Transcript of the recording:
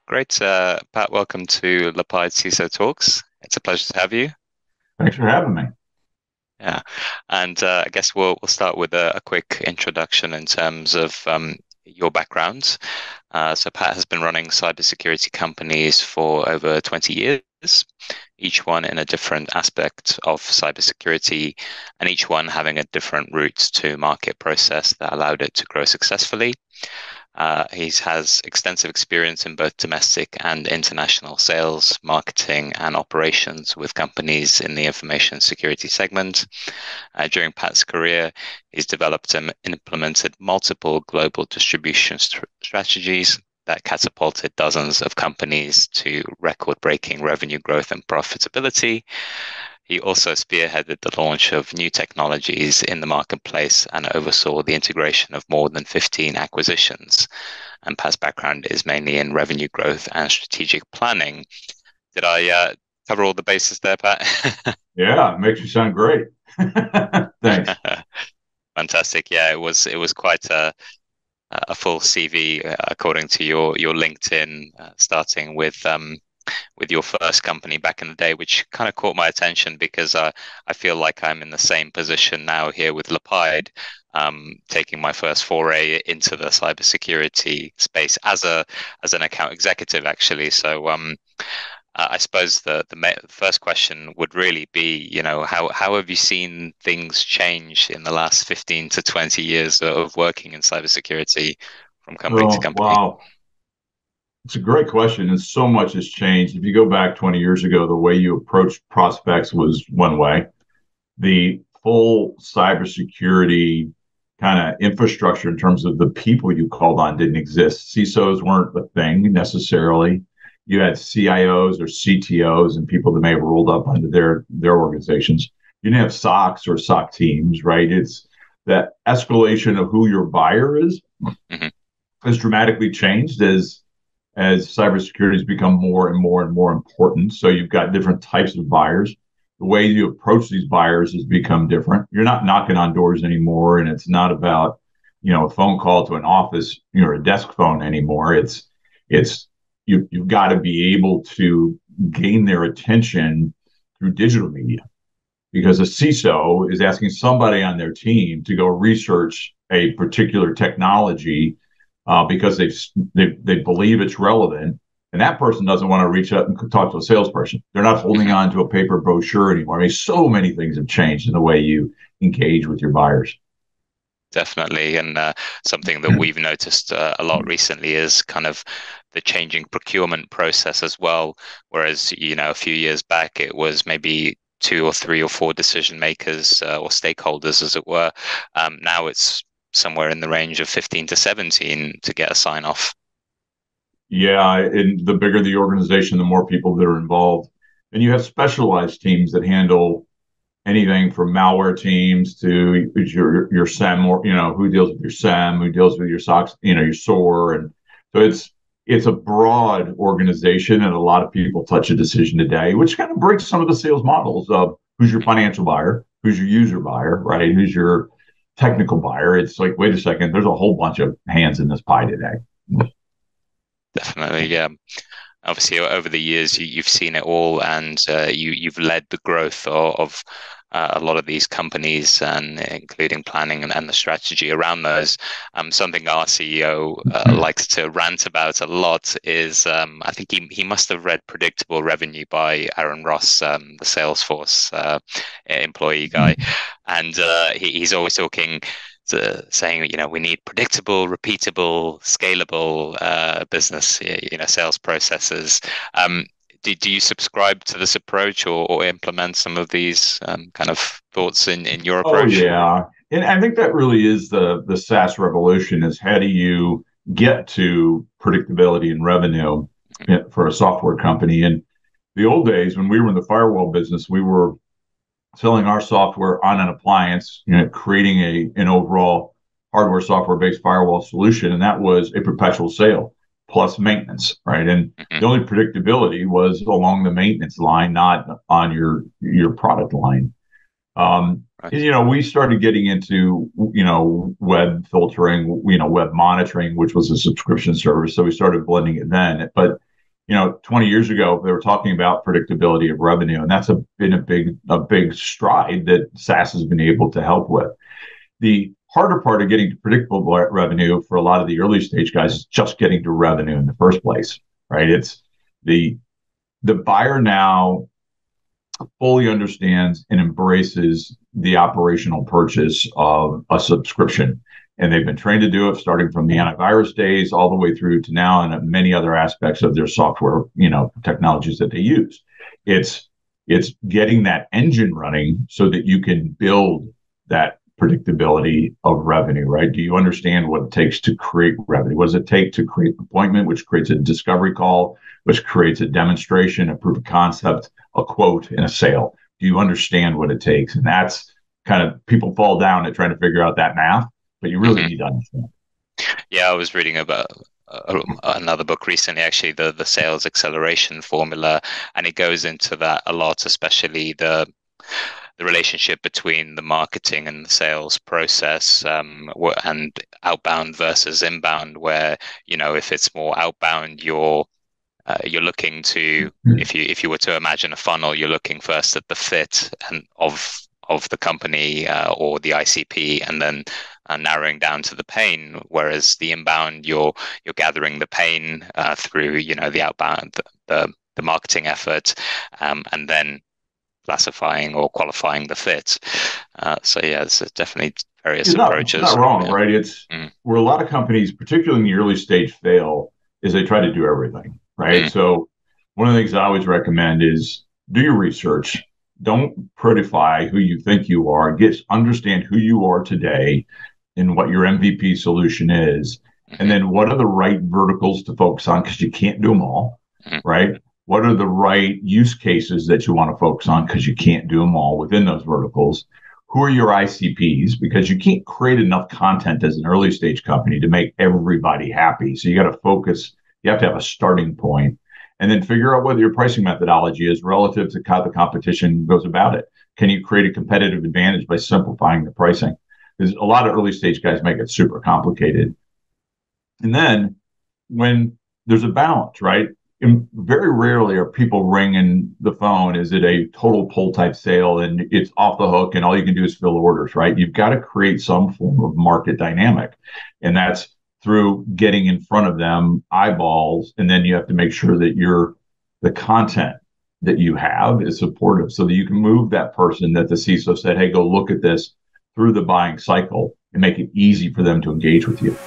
Great. Pat, welcome to Lepide CISO Talks. It's a pleasure to have you. Thanks for having me. Yeah. And I guess we'll start with a quick introduction in terms of your background. So Pat has been running cybersecurity companies for over 20 years, each one in a different aspect of cybersecurity, and each one having a different route to market process that allowed it to grow successfully. He has extensive experience in both domestic and international sales, marketing, and operations with companies in the information security segment. During Pat's career, he's developed and implemented multiple global distribution strategies that catapulted dozens of companies to record-breaking revenue growth and profitability. He also spearheaded the launch of new technologies in the marketplace and oversaw the integration of more than 15 acquisitions. And Pat's background is mainly in revenue growth and strategic planning. Did I cover all the bases there, Pat? Yeah, it makes you sound great. Thanks. Fantastic. Yeah, it was quite a full CV according to your LinkedIn, starting with your first company back in the day, which kind of caught my attention because I feel like I'm in the same position now here with Lepide, taking my first foray into the cybersecurity space as an account executive, actually. So I suppose the first question would really be, how have you seen things change in the last 15 to 20 years of working in cybersecurity from company to Oh, company? wow. It's a great question. And so much has changed. If you go back 20 years ago, the way you approached prospects was one way. The full cybersecurity kind of infrastructure in terms of the people you called on didn't exist. CISOs weren't the thing necessarily. You had CIOs or CTOs and people that may have rolled up under their organizations. You didn't have SOCs or SOC teams, right? It's that escalation of who your buyer is Hmm. has dramatically changed as cybersecurity has become more and more and more important. So you've got different types of buyers. The way you approach these buyers has become different. You're not knocking on doors anymore, and it's not about a phone call to an office, a desk phone anymore. It's you've got to be able to gain their attention through digital media because a CISO is asking somebody on their team to go research a particular technology because they believe it's relevant, and that person doesn't want to reach out and talk to a salesperson. They're not holding Hmm. on to a paper brochure anymore. I mean, so many things have changed in the way you engage with your buyers. Definitely. And something that we've noticed a lot recently is kind of the changing procurement process as well. Whereas, a few years back, it was maybe two or three or four decision makers or stakeholders, as it were. Now it's somewhere in the range of 15 to 17 to get a sign off. Yeah, and the bigger the organization, the more people that are involved, and you have specialized teams that handle anything from malware teams to your SEM, or who deals with your SEM, who deals with your SOCs, your SOAR, and so it's a broad organization, and a lot of people touch a decision today, which kind of breaks some of the sales models of who's your financial buyer, who's your user buyer, right, who's your technical buyer. It's like, wait a second, there's a whole bunch of hands in this pie today. Definitely, yeah. Obviously over the years you've seen it all, and you've led the growth of a lot of these companies, and including planning and the strategy around those. Something our CEO likes to rant about a lot is, I think he must have read Predictable Revenue by Aaron Ross, the Salesforce employee guy, and he's always talking saying, we need predictable, repeatable, scalable business, sales processes. Do you subscribe to this approach, or implement some of these kind of thoughts in your Oh approach? yeah, and I think that really is the SaaS revolution: is how do you get to predictability and revenue for a software company? In the old days, when we were in the firewall business, we were selling our software on an appliance, creating an overall hardware software based firewall solution, and that was a perpetual sale plus maintenance, right? And Hmm. the only predictability was along the maintenance line, not on your product line. Right. We started getting into, web filtering, web monitoring, which was a subscription service. So we started blending it then. But 20 years ago, they were talking about predictability of revenue, and that's been a big stride that SaaS has been able to help with. The harder part of getting to predictable revenue for a lot of the early stage guys is just getting to revenue in the first place, right? It's the buyer now fully understands and embraces the operational purchase of a subscription. And they've been trained to do it starting from the antivirus days all the way through to now and many other aspects of their software, technologies that they use. It's getting that engine running so that you can build that predictability of revenue, right? Do you understand what it takes to create revenue? What does it take to create an appointment, which creates a discovery call, which creates a demonstration, a proof of concept, a quote, and a sale? Do you understand what it takes? And that's kind of, people fall down at trying to figure out that math, but you really Hmm. need to understand. Yeah, I was reading about another book recently, actually, the sales acceleration formula, and it goes into that a lot, especially the relationship between the marketing and the sales process, and outbound versus inbound, where, if it's more outbound, you're looking to, if you were to imagine a funnel, you're looking first at the fit and of the company, or the ICP, and then narrowing down to the pain. Whereas the inbound, you're gathering the pain through the outbound, the marketing effort, and then classifying or qualifying the fit. So yeah, there's definitely various It's not approaches. wrong, Yeah. right? It's Mm, where a lot of companies, particularly in the early stage, fail is they try to do everything, right? mm, So one of the things I always recommend is do your research. Don't prettify who you think you are. Understand who you are today and what your MVP solution is, and mhm, then what are the right verticals to focus on, because you can't do them all, mhm, right? What are the right use cases that you want to focus on, because you can't do them all within those verticals? Who are your ICPs? Because you can't create enough content as an early stage company to make everybody happy. So you got to focus, you have to have a starting point, and then figure out what your pricing methodology is relative to how the competition goes about it. Can you create a competitive advantage by simplifying the pricing? Because a lot of early stage guys make it super complicated. And then when there's a balance, right? And very rarely are people ringing the phone. Is it a total pull type sale and it's off the hook and all you can do is fill orders, right? You've got to create some form of market dynamic. And that's through getting in front of them, eyeballs. And then you have to make sure that the content that you have is supportive so that you can move that person that the CISO said, hey, go look at this, through the buying cycle and make it easy for them to engage with you.